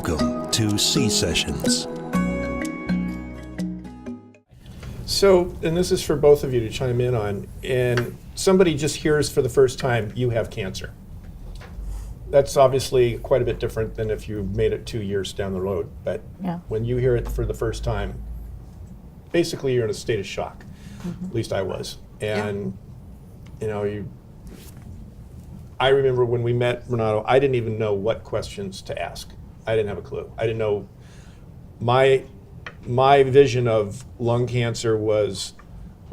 Welcome to C Sessions. So, and this is for both of you to chime in on, and somebody just hears for the first time, you have cancer. That's obviously quite a bit different than if you made it 2 years down the road. But Yeah. when you hear it for the first time, basically you're in a state of shock. At least I was. And, you know, I remember when we met Renato, I didn't even know what questions to ask. I didn't have a clue. I didn't know. My vision of lung cancer was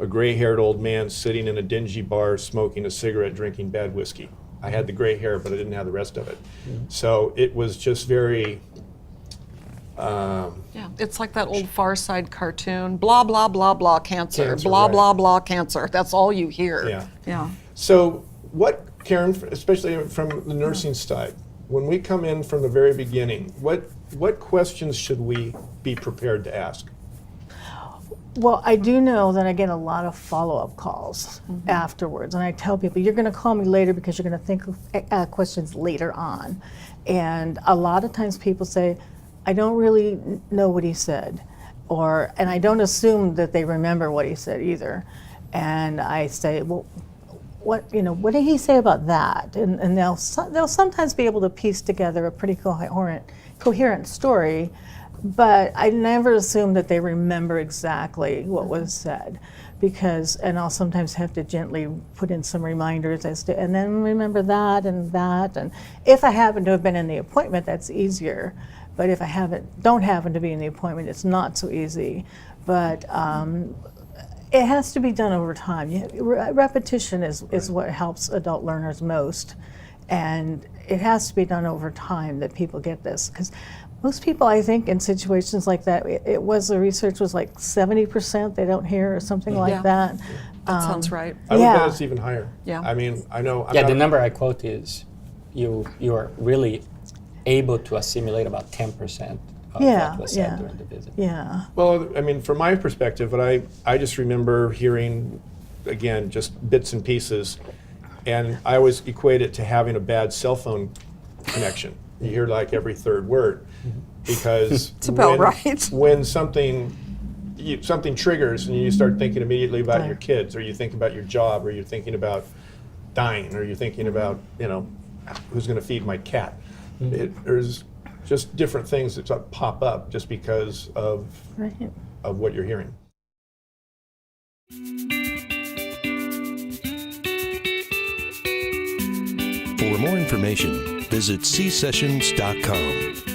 a gray-haired old man sitting in a dingy bar smoking a cigarette, drinking bad whiskey. I had the gray hair, but I didn't have the rest of it. So it was just very... Yeah, it's like that old Far Side cartoon, blah, blah, blah, blah, cancer, Cancer, blah, right. blah, blah, cancer. That's all you hear. Yeah. Yeah. So what, Karen, especially from the nursing side, when we come in from the very beginning, what questions should we be prepared to ask? Well, I do know that I get a lot of follow-up calls afterwards, and I tell people, you're going to call me later because you're going to think of questions later on. And a lot of times people say, I don't really know what he said, and I don't assume that they remember what he said either. And I say, well, what did he say about that? And they'll sometimes be able to piece together a pretty coherent story, but I never assume that they remember exactly what was said, and I'll sometimes have to gently put in some reminders and then remember that, and if I happen to have been in the appointment, that's easier. But if I don't happen to be in the appointment, it's not so easy. But it has to be done over time. Repetition is what helps adult learners most, and it has to be done over time that people get this. Because most people, I think, in situations like that, the research was like 70% they don't hear or something like that. That sounds right. I would Yeah. bet it's even higher. Yeah. I mean, I know. I'm Yeah, not- the number I quote is you are really able to assimilate about 10% of what was said during the visit. Yeah. Well, I mean, from my perspective, but I just remember hearing, again, just bits and pieces, and I always equate it to having a bad cell phone connection. You hear like every third word, because It's about right. when something triggers and you start thinking immediately about your kids, or you think about your job, or you're thinking about dying, or you're thinking about, who's going to feed my cat. There's just different things that pop up just because of what you're hearing. For more information, visit csessions.com.